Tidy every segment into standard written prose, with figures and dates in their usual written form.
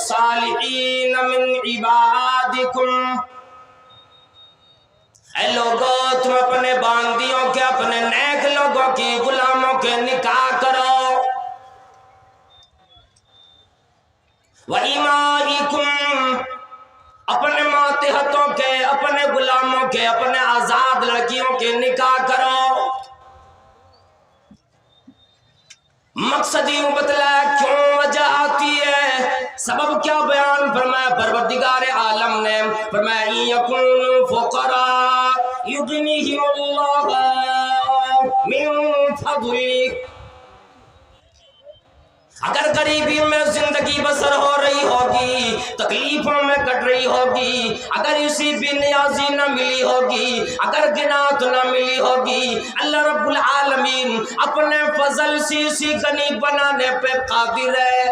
वस्सालिहीन मिन इबादिकुम। ऐ लोगो तुम अपने बांदियों के, अपने नेक लोगों की, गुलामों के निकाह करो। व इमाइकुम, अपने मातिहतों के, अपने गुलामों के, अपने आजाद लड़कियों के निकाह करो। मकसद यूं बतलाया, क्यों वजह आती है, सबब क्या बयान फरमाया परवरदिगार आलम ने। फरमाया यकुनु फुकरा युगनिहिमुल्लाहु मिन फदलिही। अगर गरीबी में जिंदगी बसर हो रही होगी, तकलीफों में कट रही होगी, अगर इसी बेनियाजी न मिली होगी, अगर गिनात न मिली होगी, अल्लाह रब्बुल आलमीन अपने फजल से इसी गनी बनाने पे कादिर है।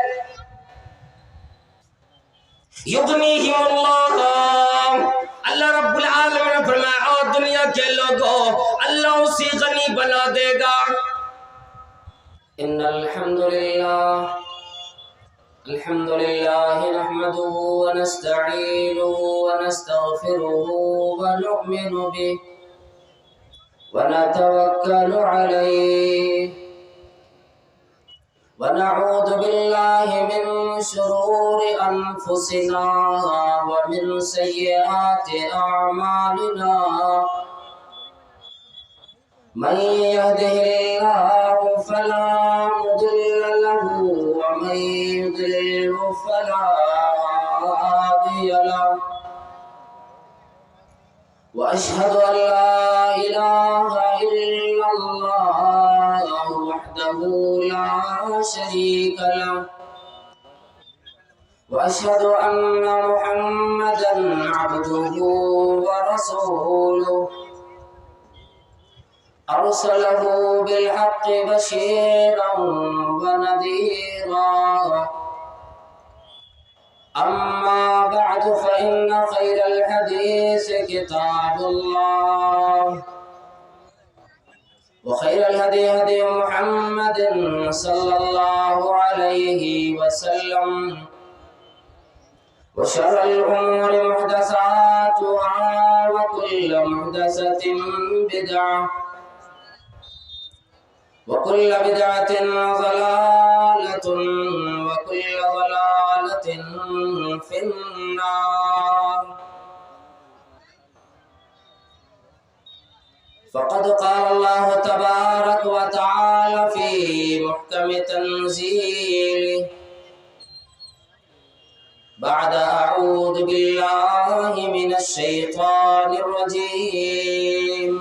युगनिहिमुल्लाह, अल्लाह रब्बुल आलमीन ने फरमाया, ओ दुनिया के लोगों, अल्लाह उसी गनी बना देगा। इन्नल हम्दुलिल्लाह नहमदुहु व नस्तईनुहु व नस्तगफिरुहु व नु'मिनु बिहि व नतवक्कलु अलैहि व नऊज़ु बिल्लाहि मिन शुरूरि अनफुसिना व मिन सय्यिआति अअमालिना। मन यहदिहिल्लाहु फला मुदिल्ल लहु व मन युद्लिल्हु फला हादिय लहु। व अशहदु अन ला इलाहा इल्लल्लाह वहदहु ला शरीक लहु व अशहदु अन्ना मुहम्मदन अब्दुहु व रसूलुहु। अरसलहु बिलहक्कि बशीरन व नज़ीरा। अम्मा बअदु फ़इन्न खैरल हदीस किताबुल्लाह व खैरल हदी हदी मुहम्मदिन सल्लल्लाहु अलैहि वसल्लम व शर्रल उमूरि मुहदसातुहा व कुल्लु मुहदसतिन बिदअह वकुल्ल बिदअतिन ज़लालतुन वकुल्ल ज़लालतिन फिन्नार। फ़क़द क़ाल अल्लाहु तबारक व तआला फ़ी मुहकम तंज़ीलिहि बअद अऊज़ु बिल्लाहि मिनश शैतानिर रजीम।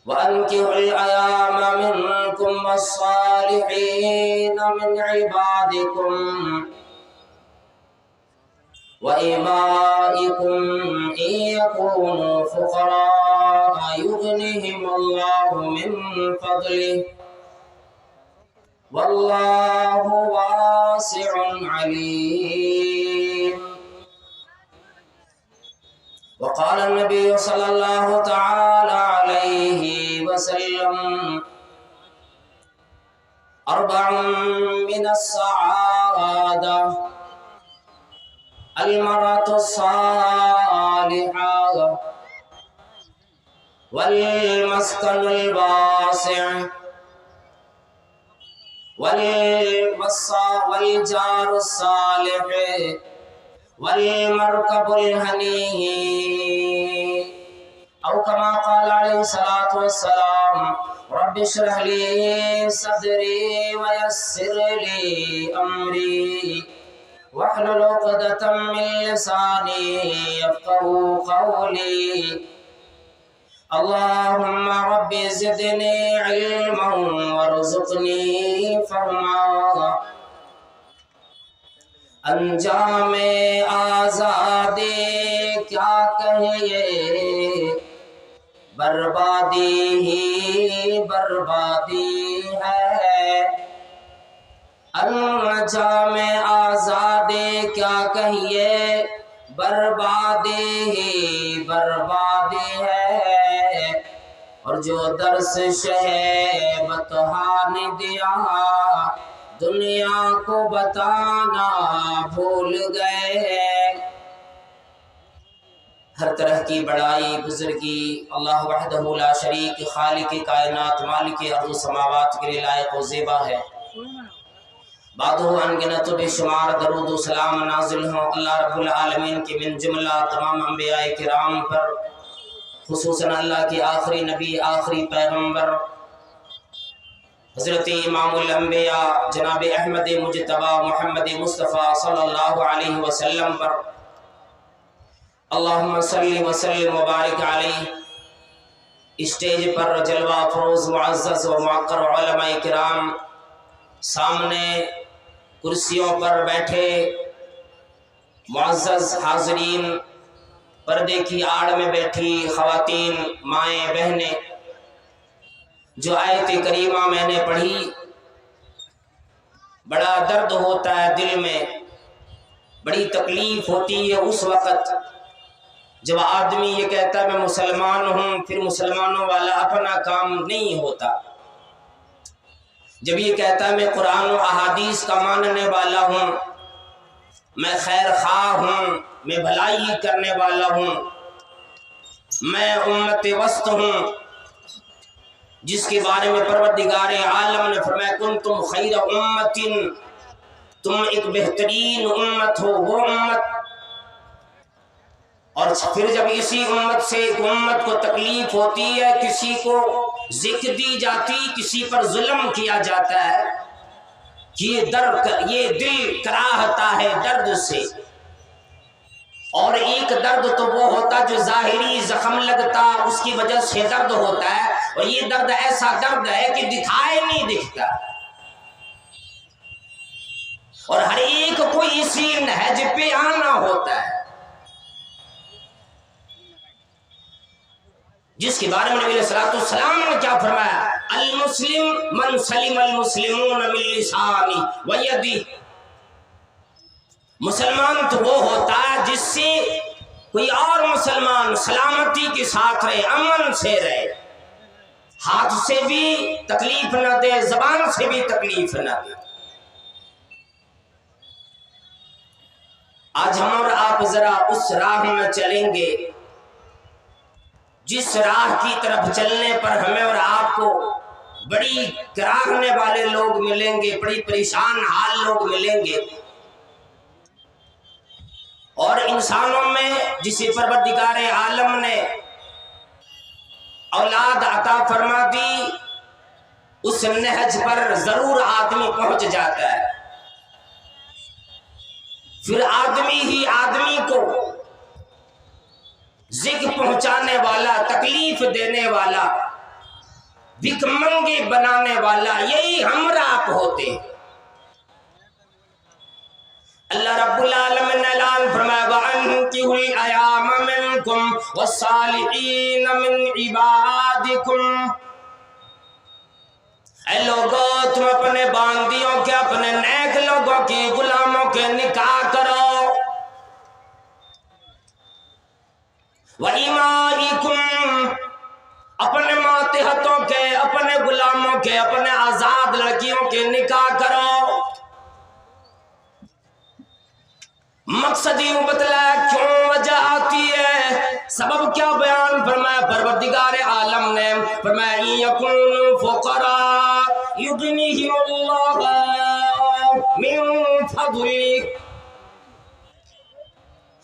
वअन्किहुल अयामा मिनकुम वस्सालिहीन मिन इबादिकुम व इमाइकुम इन यकूनु फुक़रा युगनिहिमुल्लाहु मिन फदलिही वल्लाहु वासिउन अलीम। वक़ाल नबी सल्लल्लाहु तआला अलैहि वसल्लम अर्बउन मिनस सआदा अल मरअतु सालिहा वल मस्कनुल वासिअ वल जारुस सालिह वल मरकबुल हनी। औ कमा क़ाल अलैहि सलातु वस्सलाम रब्बि इश्रह ली सदरी व यस्सिर ली अमरी वहलुल उक़दतम मिन लिसानी यफ़क़हू क़ौली। अल्लाहुम्मा रब्बि ज़िदनी इल्मन वरज़ुक़नी फ़हमा। अंजामे आज़ादी क्या कहिए, बर्बादी ही बर्बादी है। अंजामे आज़ादी क्या कहिए, बर्बादी ही बर्बादी है। और जो दर्स शहे बतहा ने दिया, दुनिया को बताना भूल गए। हर तरह की बड़ाई बुजुर्गी अल्लाह वहदहु ला शरीक खालिक कायनात मालिक अर्ज़ समावात के लिए लायक व ज़ेबा है। बादो अनगिनत बेशुमार दरूद व सलाम नाज़िल हो अल्लाह रब्बुल आलमीन के मिन जुमला तमाम अंबियाए किराम पर, खुसूसन अल्लाह के आखिरी नबी आखिरी पैगंबर हज़रत इमामुल अंबिया जनाब अहमद मुज्तबा मोहम्मद मुस्तफ़ा सल्लल्लाहु अलैहि वसल्लम पर अल्लाहुम्मा सल्ली व सल्लिम व बारिक अलैहि। स्टेज पर जलवा फरोज मुअज़्ज़ज़ व मुअक्कर उलमाए किराम, सामने कुर्सियों पर बैठे मुअज़्ज़ज़ हाज़रीन, पर्दे की आड़ में बैठी ख़वातीन माएँ बहनें, जो आयत करीमा मैंने पढ़ी, बड़ा दर्द होता है दिल में, बड़ी तकलीफ होती है उस वक़्त जब आदमी ये कहता है मैं मुसलमान हूँ, फिर मुसलमानों वाला अपना काम नहीं होता। जब ये कहता है मैं कुरान और अहादीस का मानने वाला हूँ, मैं खैर खा हूँ, मैं भलाई करने वाला हूँ, मैं उम्मत वस्त हूँ, जिसके बारे में परवरदिगारे आलम ने फरमाया कुंतुम खैर उम्मतिन, तुम एक बेहतरीन उम्मत हो, वो उम्मत। और फिर जब इसी उम्मत से एक उम्मत को तकलीफ होती है, किसी को जिक्र दी जाती, किसी पर जुल्म किया जाता है कि ये दिल कराहता है दर्द से। और एक दर्द तो वो होता जो जाहिरी जख्म लगता, उसकी वजह से दर्द होता है, और ये दर्द ऐसा दर्द है कि दिखाए नहीं दिखता। और हर एक को इसी नहज पे आना होता है, जिसके बारे में नबी सल्लल्लाहु अलैहि वसल्लम ने क्या फरमाया, अल मुस्लिम मन सलिम अल मुस्लिमून मिन लिसानी व यदी। मुसलमान तो वो होता है जिससे कोई और मुसलमान सलामती के साथ रहे, अमन से रहे, हाथ से भी तकलीफ न दे, जबान से भी तकलीफ न दे। आज हम और आप जरा उस राह में चलेंगे जिस राह की तरफ चलने पर हमें और आपको बड़ी कराहने वाले लोग मिलेंगे, बड़ी परेशान हाल लोग मिलेंगे। और इंसानों में जिसे परवरदिगारे आलम ने औलाद अता फरमा दी, उस नहज पर जरूर आदमी पहुंच जाता है। फिर आदमी ही आदमी को जिक्र पहुंचाने वाला, तकलीफ देने वाला, भिखमंगे बनाने वाला, यही हम आप होते। अल्लाह रब्बुल आलमीन ने ऐलान फरमाया वअन्किहुल अयाम मिनकुम वस्सालिहीन मिन इबादिकुम। ऐ लोगों, तुम अपने बांदियों के, अपने नेक लोगों के, गुलामों के निकाह करो। वइमाइकुम, अपने मातहतों के, अपने गुलामों के, अपने आजाद लड़कियों के निकाह करो। मकसद यूं बतलाया, क्यों वजह आती है, सबब क्या बयान फरमाया परवरदिगारे आलम ने फरमाया यकुन फुकरा युगनिहिमुल्लाह मिन फदलिह।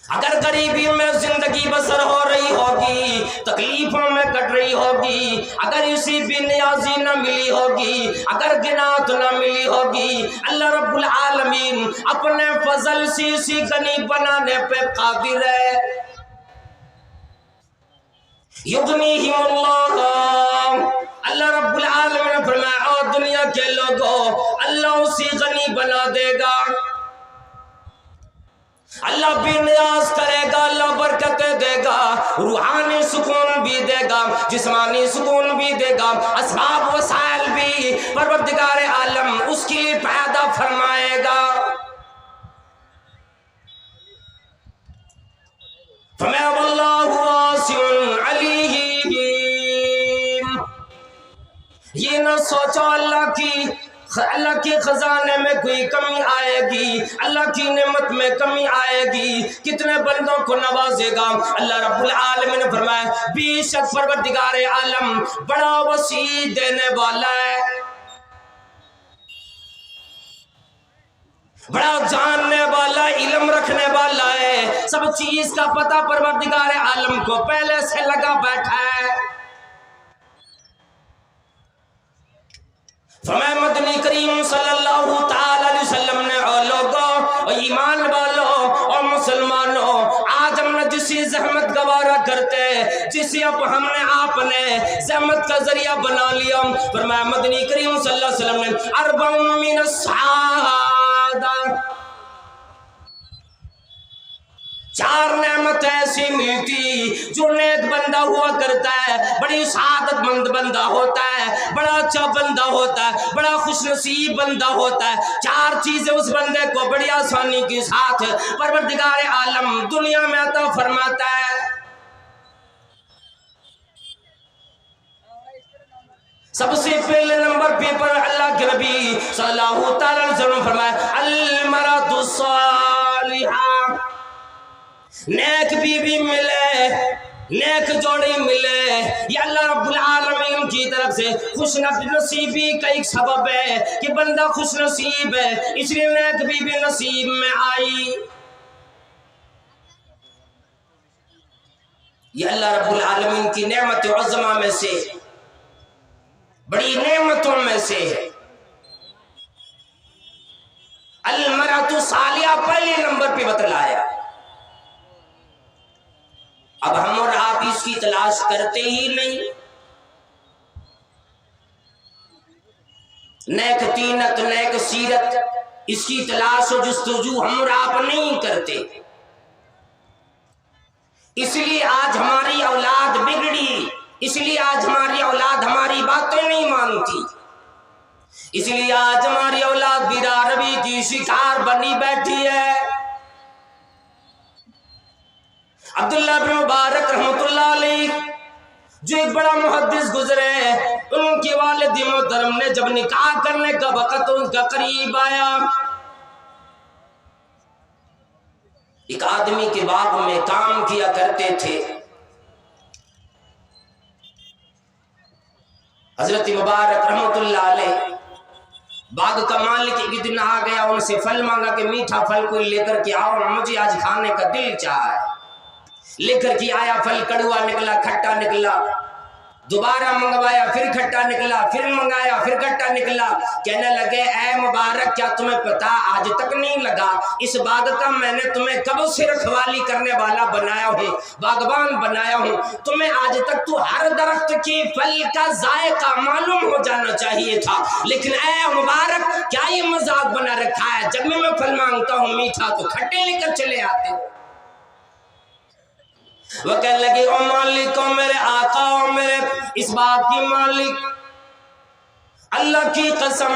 अगर गरीबी में जिंदगी बसर हो रही होगी, तकलीफों में कट रही होगी, अगर इसी बेनियाजी न मिली होगी, अगर गिनात न मिली होगी, अल्लाह रब्बुल आलमीन अपने फजल से इसी गनी बनाने पे कादिर है। युगनिहिमुल्लाह, अल्लाह रब्बुल आलमीन ने फरमाया ओ दुनिया के लोगों, अल्लाह उसी गनी बना देगा। अल्लाह बेनियाज करेगा, अल्लाह बरकतें देगा, रूहानी सुकून भी देगा, जिस्मानी सुकून भी देगा, असबाब वसाइल भी परवरदिगारे आलम उसके लिए पैदा फरमाएगा। फरमाया वल्लाहु वासिउन अलीम। ये न सोचो अल्लाह की अल्लाह के खजाने में कोई कमी आएगी, अल्लाह की नेमत में कमी आएगी, कितने बंदों को नवाजेगा। अल्लाह रब्बुल आलमीन ने फरमाया बेशक परवरदिगार आलम बड़ा वसी देने वाला है, बड़ा जानने वाला, इल्म रखने वाला है, सब चीज का पता परवरदिगार आलम को पहले से लगा बैठा है। फरमाया मदनी करीम सल्लल्लाहु ताला अलैहि वसल्लम ने ओ लोगों, ओ ईमान वालों और मुसलमानों, आज हमने जिसी जहमत गवारा करते, जिसे अब हमने आपने जहमत का जरिया बना लिया। फरमाया मदनी करीम सल्लल्लाहु अलैहि वसल्लम ने अरबउन मिन सादा, 4 नेमत ऐसी मिलती जो नेक बंदा हुआ करता है, बड़ी सादतमंद बंदा होता है, बड़ा अच्छा बंदा होता है, बड़ा खुशनसीब बंदा होता है। 4 चीजें उस बंदे को बड़ी आसानी के साथ परवरदिगार आलम दुनिया में अता फरमाता है। सबसे पहले नंबर पे पर अल्लाह के नबी सल्लल्लाहु अलैहि वसल्लम फरमाया अल मरातु सालिहा, नेक बीवी मिले, नेक जोड़ी मिले, ये अल्लाह रब्बुल आलमीन की तरफ से खुशनसीबी का एक सबब है कि बंदा खुशनसीब है, इसलिए नेक बीवी नसीब में आई। ये अल्लाह रब्बुल आलमीन की नेमत उज़्मा में से, बड़ी नेमतों में से है। अल मरातु सालिहा पहले नंबर पे बतलाया। अब हम और आप इसकी तलाश करते ही नहीं, नेक तीनत नेक सीरत इसकी तलाश और जुस्तजू हम और आप नहीं करते, इसलिए आज हमारी औलाद बिगड़ी, इसलिए आज हमारी औलाद हमारी बातें नहीं मानती, इसलिए आज हमारी औलाद बिरारवी की शिकार बनी बैठी है। अब्दुल्लाह बिन मुबारक रहमतुल्लाह अलैह जो एक बड़ा मुहद्दिस गुजरे, उनके वालिद मोहतरम ने जब निकाह करने का वक्त उनका करीब आया, एक आदमी के बाग में काम किया करते थे। हजरत मुबारक रहमतुल्लाह अलैह बाग का मालिक एक दिन आ गया, उनसे फल मांगा कि मीठा फल कोई लेकर के आओ, मुझे आज खाने का दिल चाहा है। लेकर के आया, फल कड़वा निकला, खट्टा निकला, दोबारा मंगवाया, फिर खट्टा निकला, फिर मंगाया, फिर खट्टा निकला। कहने लगे ऐ मुबारक, क्या तुम्हें पता आज तक नहीं लगा इस बाग का मैंने तुम्हें कब से रखवाली करने वाला बनाया हूँ, बागबान बनाया हूँ, तुम्हें आज तक तो हर दरख्त के फल का जायका मालूम हो जाना चाहिए था, लेकिन ऐ मुबारक क्या ये मजाक बना रखा है, जब मैं फल मांगता हूँ मीठा तो खट्टे लेकर चले आते हो। वह कहने लगे ओ मालिक, ओ मेरे आका, ओ मेरे इस बात की मालिक, अल्लाह की कसम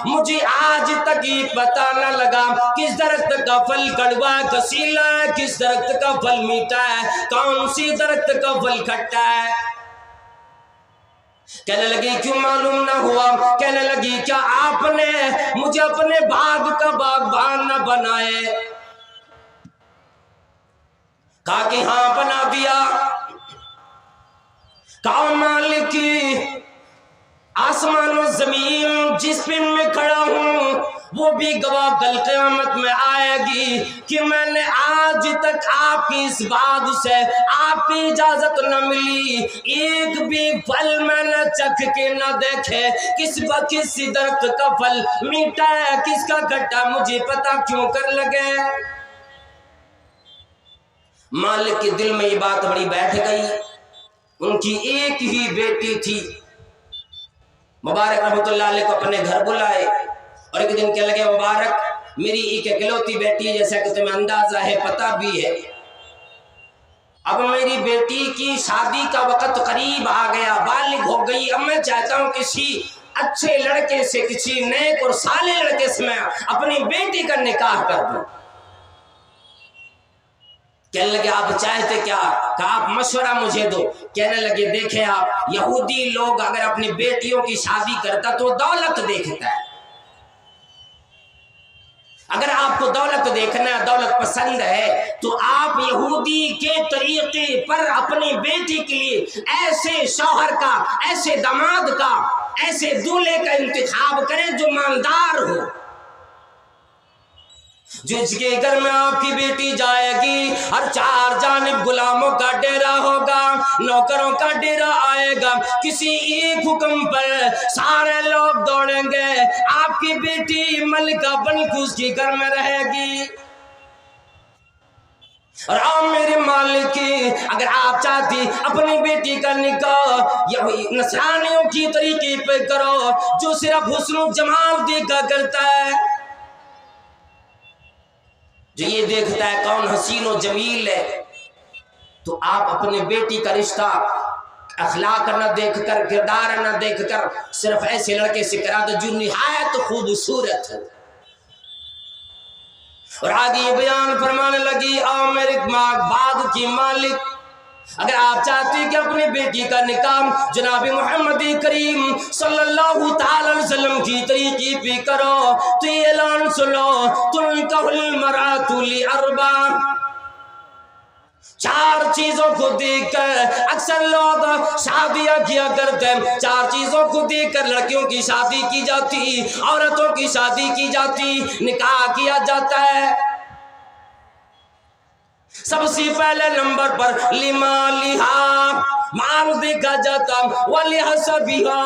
मुझे आज तक ही पता न लगा किस दरख्त का फल कड़वा कसीला है, किस दरख्त का फल मीठा है, कौन सी दरख्त का फल खट्टा है। कहने लगी क्यों मालूम ना हुआ? कहने लगी क्या आपने मुझे अपने बाग का बागबान न बनाए? कहा कि हाँ बना दिया। कहा मालिक आसमान और जमीन जिस पे मैं खड़ा हूँ वो भी गवाह कल क़यामत में आएगी कि मैंने आज तक आपकी इस बाग से आपकी इजाजत न मिली, एक भी फल मैंने चख के न देखे, किस दरख्त का फल मीठा है किसका खट्टा मुझे पता क्यों कर लगे। मालिक के दिल में ये बात बड़ी बैठ गई। उनकी एक ही बेटी थी। मुबारक रहमतुल्लाह अलैह को अपने घर बुलाए और एक दिन कह लगे मुबारक मेरी एक इकलौती बेटी है, जैसा कि तुम्हें अंदाजा है पता भी है, अब मेरी बेटी की शादी का वक्त करीब आ गया, बालिग हो गई, अब मैं चाहता हूँ किसी अच्छे लड़के से, किसी नेक और साले लड़के से मैं अपनी बेटी का निकाह कर दूं। कहने लगे आप चाहते क्या? कहा आप मशवरा मुझे दो। कहने लगे देखें आप, यहूदी लोग अगर अपनी बेटियों की शादी करता तो दौलत देखता है, अगर आपको दौलत देखना, दौलत पसंद है, तो आप यहूदी के तरीके पर अपनी बेटी के लिए ऐसे शौहर का, ऐसे दामाद का, ऐसे दूल्हे का इंतखाब करें जो ईमानदार हो, जिसके घर में आपकी बेटी जाएगी हर चार जानिब गुलामों का डेरा होगा, नौकरों का डेरा आएगा, किसी एक हुक्म पर सारे लोग दौड़ेंगे, आपकी बेटी मलिका बनकर उसके घर में रहेगी। और आप मेरे मालिक की, अगर आप चाहती अपनी बेटी का निकाह नसरानियों की तरीके पे करो जो सिर्फ हुस्न जमाल देखा करता है, जो ये देखता है कौन हसीन और जमील है, तो आप अपनी बेटी का रिश्ता अखलाक न देखकर, किरदार न देखकर सिर्फ ऐसे लड़के से करा दो जो निहायत खूबसूरत है। और आगे ये बयान फरमाने लगी, आओ मेरे बाग की मालिक, अगर आप चाहते कि अपनी बेटी का निकाह जनाब मोहम्मद करीम सल्लल्लाहु ताला अलैहि वसल्लम की तरीके पे करो, तो ये ऐलान सुनो, तुनकाहुल मरातु लि अर्बा, चार चीजों को देखकर अक्सर लोग शादियां किया करते हैं, चार चीजों को देखकर लड़कियों की शादी की जाती, औरतों की शादी की जाती, निकाह किया जाता है। सबसे पहले नंबर पर लिमालिहा, माल देखा जाता, वली हसबिहा,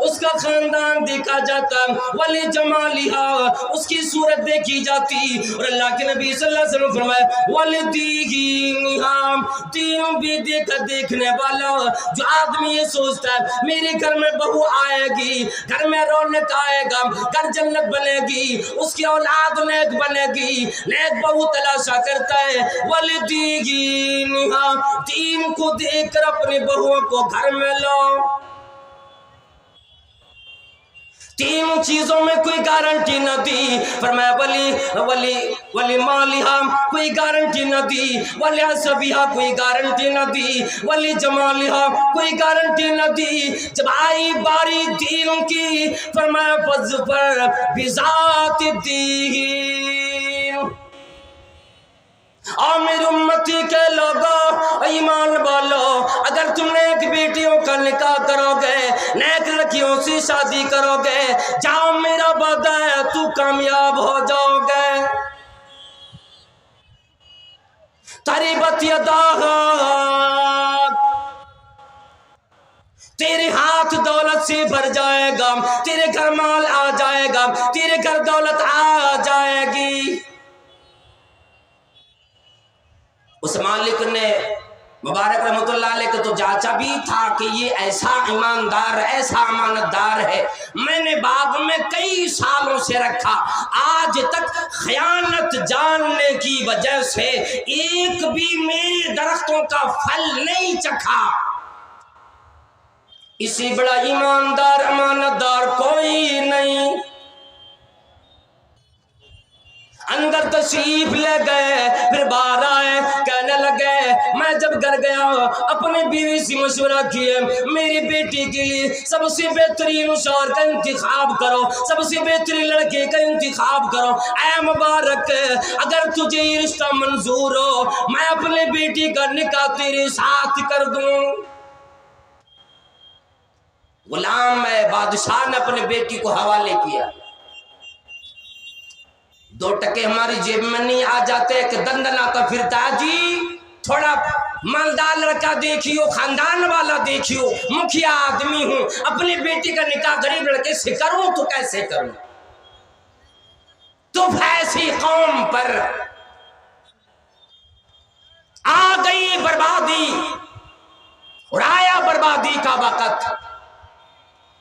उसका खानदान देखा जाता, वली जमालिहा, उसकी सूरत देखी जाती, और अल्लाह के नबी सल्लल्लाहु अलैहि वसल्लम फरमाए वली दीनिहा, तीनों भी देखा देखने वाला। जो आदमी ये सोचता है मेरे घर में बहू आएगी, घर में रौनक आएगा, घर जन्नत बनेगी, उसकी औलाद नेक बनेगी, नेक बहू तलाशा करता है, वली दीनिहा, दीन को देखकर अपने बहुओं को घर में लो। तीन चीजों में कोई गारंटी न दी, फरमाया वली वली वली मालिहा, कोई गारंटी न दी, वली हसबिहा, कोई गारंटी न दी, वली जमालिहा, कोई गारंटी न दी। जब आई बारी दीन की, फरमाया फज़फर बिज़ात दीन, और मेरी उम्मती के लोगों, ईमान वालो, अगर तुम नेक बेटियों का निकाह करोगे, नेक लड़कियों से शादी करोगे, जाओ मेरा वादा है तू कामयाब हो जाओगे। तरीबत यदाहा, तेरे हाथ दौलत से भर जाएगा, तेरे घर माल आ जाएगा, तेरे घर दौलत आ जाएगी। उस मालिक ने मुबारक रहमतुल्लाह अलैह को तो जांचा भी था कि ये ऐसा ईमानदार, ऐसा अमानतदार है, मैंने बाग में कई सालों से रखा, आज तक खयानत जानने की वजह से एक भी मेरे दरख्तों का फल नहीं चखा, इससे बड़ा ईमानदार अमानतदार कोई नहीं। अंदर तशरीफ ले गए, फिर बाहर आए, कहने लगे मैं जब घर गया अपने बीवी से मशवरा किए, मेरी बेटी के लिए सबसे बेहतरीन शौहर का इंतखाब करो, सबसे बेहतरीन लड़के का इंतखाब करो। ऐ मुबारक, अगर तुझे ये रिश्ता मंजूर हो, मैं अपने बेटी का निकाह तेरे साथ कर दूं। गुलाम बादशाह ने अपने बेटी को हवाले किया, 2 टके हमारी जेब में नहीं आ जाते, एक दंदन आता फिरता जी, थोड़ा मालदार लड़का देखियो, खानदान वाला देखियो, मुखिया आदमी हूं, अपनी बेटी का निकाह गरीब लड़के से करूं तो कैसे करूं। तो ऐसी कौम पर आ गई बर्बादी, और आया बर्बादी का वक्त,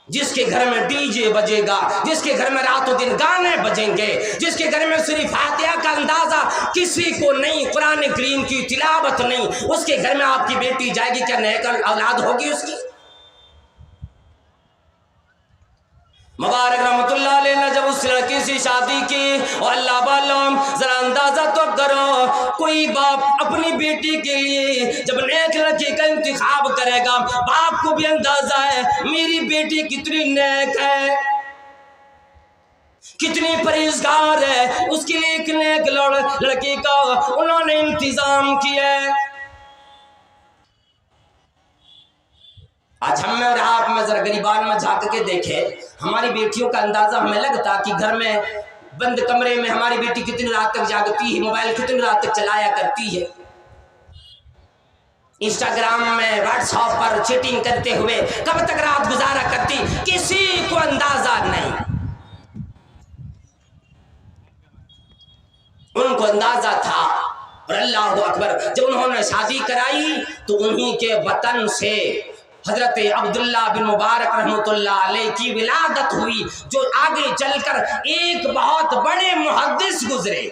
जिसके घर में डीजे बजेगा, जिसके घर में रातों दिन गाने बजेंगे, जिसके घर में सिर्फ फातिहा का अंदाजा किसी को नहीं, कुरान करीम की तिलावत नहीं, उसके घर में आपकी बेटी जाएगी, क्या नेक औलाद होगी उसकी? मुबारक रहमतुल्लाह अलैह ने जब उस लड़की से शादी की, और अल्लाह वालों जरा अंदाजा तो करो, कोई बाप अपनी बेटी के लिए जब नेक लड़की का इंतखाब करेगा, बाप को भी अंदाजा है मेरी बेटी कितनी नेक है, कितनी परहेजगार है, उसके लिए एक नेक लड़के का उन्होंने इंतजाम किया है। आज हम में और आप में जरा गरीबान में झांक के देखे, हमारी बेटियों का अंदाजा हमें लगता कि घर में बंद कमरे में हमारी बेटी कितनी रात तक जागती है, मोबाइल कितनी रात तक चलाया करती है, इंस्टाग्राम में व्हाट्सएप पर चैटिंग करते हुए कब तक रात गुजारा करती, किसी को अंदाजा नहीं। उनको अंदाजा था। और अल्लाह अकबर, जब उन्होंने शादी कराई तो उन्हीं के वतन से हजरत अब्दुल्ला बिन मुबारक रहमतुल्लाह अलैह की विलादत हुई, जो आगे चलकर एक बहुत बड़े मुहद्दिस गुजरे,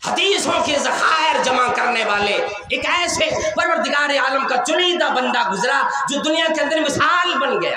हदीसों के ज़खायर जमा करने वाले, एक ऐसे परवरदिगार आलम का चुनिंदा बंदा गुजरा जो दुनिया के अंदर मिसाल बन गया।